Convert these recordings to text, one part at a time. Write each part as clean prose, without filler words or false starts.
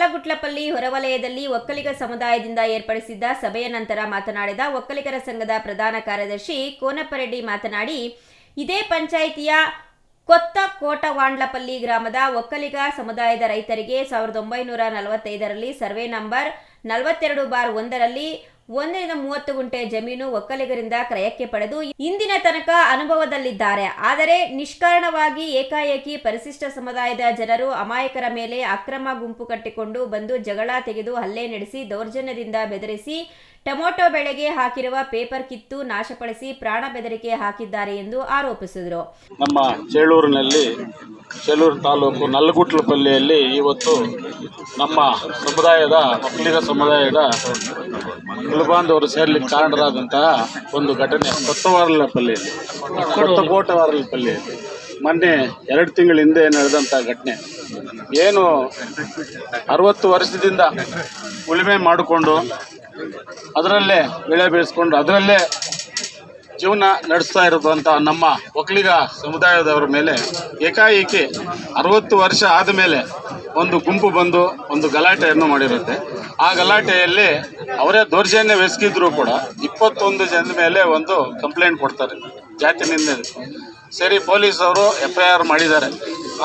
ನಲ್ಲಗುಟ್ಲಪಲ್ಲಿ ಹೊರವಲಯದಲ್ಲಿ ಒಕ್ಕಲಿಗ ಸಮುದಾಯದಿಂದ ಏರ್ಪಡಿಸಿದ್ದ ಸಭೆಯ ನಂತರ ಮಾತನಾಡಿದ ಒಕ್ಕಲಿಗರ ಸಂಘದ ಪ್ರಧಾನ ಕಾರ್ಯದರ್ಶಿ ಕೋನಪ್ಪರೆಡ್ಡಿ ಮಾತನಾಡಿ, ಇದೇ ಪಂಚಾಯಿತಿಯ ಕೊತ್ತ ಕೋಟವಾಂಡ್ಲಪಲ್ಲಿ ಗ್ರಾಮದ ಒಕ್ಕಲಿಗ ಸಮುದಾಯದ ರೈತರಿಗೆ 1945ರಲ್ಲಿ ಸರ್ವೆ ನಂಬರ್ 42/1ರಲ್ಲಿ 130 ಗುಂಟೆ ಜಮೀನು ಒಕ್ಕಲಿಗರಿಂದ ಕ್ರಯಕ್ಕೆ ಪಡೆದು ಇಂದಿನ ತನಕ ಅನುಭವದಲ್ಲಿದ್ದಾರೆ. ಆದರೆ ನಿಷ್ಕಾರಣವಾಗಿ ಏಕಾಏಕಿ ಪರಿಶಿಷ್ಟ ಸಮುದಾಯದ ಜನರು ಅಮಾಯಕರ ಮೇಲೆ ಅಕ್ರಮ ಗುಂಪು ಕಟ್ಟಿಕೊಂಡು ಬಂದು ಜಗಳ ತೆಗೆದು ಹಲ್ಲೆ ನಡೆಸಿ ದೌರ್ಜನ್ಯದಿಂದ ಬೆದರಿಸಿ ಟೊಮೊಟೊ ಬೆಳೆಗೆ ಹಾಕಿರುವ ಪೇಪರ್ ಕಿತ್ತು ನಾಶಪಡಿಸಿ ಪ್ರಾಣ ಬೆದರಿಕೆ ಹಾಕಿದ್ದಾರೆ ಎಂದು ಆರೋಪಿಸಿದರು. ನಮ್ಮ ಚೇಳೂರು ತಾಲೂಕು ನಲ್ಲಗುಟ್ಲಪಲ್ಲಿಯಲ್ಲಿ ಇವತ್ತು ನಮ್ಮ ಸಮುದಾಯದ ಒಕ್ಕಲಿಗ ಸಮುದಾಯದ ಕುಲಬಾಂಧವರು ಸೇರ್ಲಿಕ್ಕೆ ಕಾರಣರಾದಂತಹ ಒಂದು ಘಟನೆ ಕೋಟವಾರಲಪಲ್ಲಿಯಲ್ಲಿ ಮೊನ್ನೆ 2 ತಿಂಗಳ ಹಿಂದೆ ನಡೆದಂಥ ಘಟನೆ. ಏನು 60 ವರ್ಷದಿಂದ ಉಳುಮೆ ಮಾಡಿಕೊಂಡು ಅದರಲ್ಲೇ ಬೆಳೆ ಬೆಳೆಸ್ಕೊಂಡು ಅದರಲ್ಲೇ ಜೀವನ ನಡೆಸ್ತಾ ಇರೋದಂಥ ನಮ್ಮ ಒಕ್ಕಲಿಗ ಸಮುದಾಯದವರ ಮೇಲೆ ಏಕಾಏಕಿ 60 ವರ್ಷ ಆದಮೇಲೆ ಒಂದು ಗುಂಪು ಬಂದು ಒಂದು ಗಲಾಟೆಯನ್ನು ಮಾಡಿರುತ್ತೆ. ಆ ಗಲಾಟೆಯಲ್ಲಿ ಅವರೇ ದೌರ್ಜನ್ಯವೆಸಗಿದ್ರು ಕೂಡ 21 ಜನದ ಮೇಲೆ ಒಂದು ಕಂಪ್ಲೇಂಟ್ ಕೊಡ್ತಾರೆ ಜಾತಿ ನಿಂದೆ. ಸರಿ, ಪೊಲೀಸವರು FIR ಮಾಡಿದ್ದಾರೆ.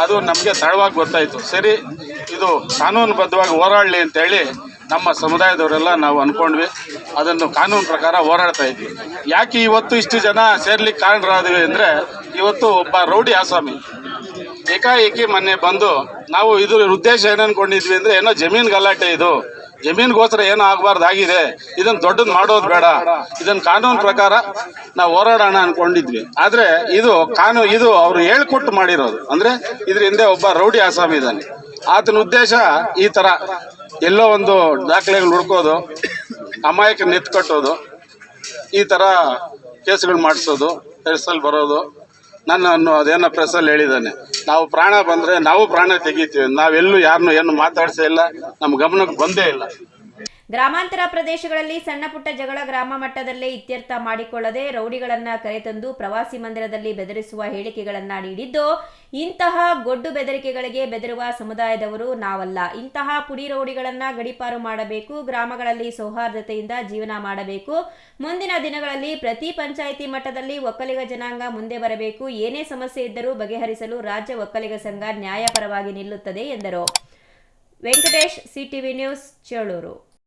ಅದು ನಮಗೆ ತಡವಾಗಿ ಗೊತ್ತಾಯಿತು. ಸರಿ, ಇದು ಕಾನೂನುಬದ್ಧವಾಗಿ ಹೋರಾಡಲಿ ಅಂತೇಳಿ ನಮ್ಮ ಸಮುದಾಯದವರೆಲ್ಲ ನಾವು ಅಂದ್ಕೊಂಡ್ವಿ. ಅದನ್ನು ಕಾನೂನು ಪ್ರಕಾರ ಹೋರಾಡ್ತಾ ಇದ್ವಿ. ಯಾಕೆ ಇವತ್ತು ಇಷ್ಟು ಜನ ಸೇರ್ಲಿಕ್ಕೆ ಕಾರಣರಾದ್ವಿ ಅಂದರೆ, ಇವತ್ತು ಒಬ್ಬ ರೌಡಿ ಆಸಾಮಿ ಏಕಾಏಕಿ ಮೊನ್ನೆ ಬಂದು, ನಾವು ಇದ್ರ ಉದ್ದೇಶ ಏನು ಅಂದ್ಕೊಂಡಿದ್ವಿ ಅಂದರೆ, ಏನೋ ಜಮೀನು ಗಲಾಟೆ, ಇದು ಜಮೀನಿಗೋಸ್ಕರ ಏನೋ ಆಗಬಾರ್ದಾಗಿದೆ, ಇದನ್ನು ದೊಡ್ಡದು ಮಾಡೋದು ಬೇಡ, ಇದನ್ನು ಕಾನೂನು ಪ್ರಕಾರ ನಾವು ಹೋರಾಡೋಣ ಅಂದ್ಕೊಂಡಿದ್ವಿ. ಆದರೆ ಇದು ಅವರು ಹೇಳ್ಕೊಟ್ಟು ಮಾಡಿರೋದು. ಅಂದರೆ ಇದ್ರ ಹಿಂದೆ ಒಬ್ಬ ರೌಡಿ ಆಸಾಮಿ ಇದ್ದಾನೆ. ಆತನ ಉದ್ದೇಶ ಈ ಥರ ಎಲ್ಲೋ ಒಂದು ದಾಖಲೆಗಳು ಹುಡ್ಕೋದು, ಅಮಾಯಕರನ್ನ ಎತ್ಕಟ್ಟೋದು, ಈ ಥರ ಕೇಸ್ಗಳು ಮಾಡಿಸೋದು, ಪ್ರೆಸ್ಸಲ್ಲಿ ಬರೋದು. ಅದೇನೋ ಪ್ರೆಸ್ಸಲ್ಲಿ ಹೇಳಿದ್ದಾನೆ, ನಾವು ಪ್ರಾಣ ಬಂದರೆ ನಾವು ಪ್ರಾಣ ತೆಗಿತೀವಿ, ನಾವೆಲ್ಲೂ ಯಾರನ್ನೂ ಏನು ಮಾತಾಡ್ಸೇ ಇಲ್ಲ, ನಮ್ಮ ಗಮನಕ್ಕೆ ಬಂದೇ ಇಲ್ಲ. ಗ್ರಾಮಾಂತರ ಪ್ರದೇಶಗಳಲ್ಲಿ ಸಣ್ಣ ಪುಟ್ಟ ಜಗಳ ಗ್ರಾಮ ಮಟ್ಟದಲ್ಲೇ ಇತ್ಯರ್ಥ ಮಾಡಿಕೊಳ್ಳದೆ ರೌಡಿಗಳನ್ನ ಕರೆತಂದು ಪ್ರವಾಸಿ ಮಂದಿರದಲ್ಲಿ ಬೆದರಿಸುವ ಹೇಳಿಕೆಗಳನ್ನ ನೀಡಿದ್ದು, ಇಂತಹ ಗೊಡ್ಡು ಬೆದರಿಕೆಗಳಿಗೆ ಬೆದರುವ ಸಮುದಾಯದವರು ನಾವಲ್ಲ. ಇಂತಹ ಪುಡಿ ರೌಡಿಗಳನ್ನ ಗಡೀಪಾರು ಮಾಡಬೇಕು, ಗ್ರಾಮಗಳಲ್ಲಿ ಸೌಹಾರ್ದತೆಯಿಂದ ಜೀವನ ಮಾಡಬೇಕು. ಮುಂದಿನ ದಿನಗಳಲ್ಲಿ ಪ್ರತಿ ಪಂಚಾಯಿತಿ ಮಟ್ಟದಲ್ಲಿ ಒಕ್ಕಲಿಗ ಜನಾಂಗ ಮುಂದೆ ಬರಬೇಕು. ಏನೇ ಸಮಸ್ಯೆ ಇದ್ದರೂ ಬಗೆಹರಿಸಲು ರಾಜ್ಯ ಒಕ್ಕಲಿಗ ಸಂಘ ನ್ಯಾಯಪರವಾಗಿ ನಿಲ್ಲುತ್ತದೆ ಎಂದರು. Venkatesh, CTV news, Chelur.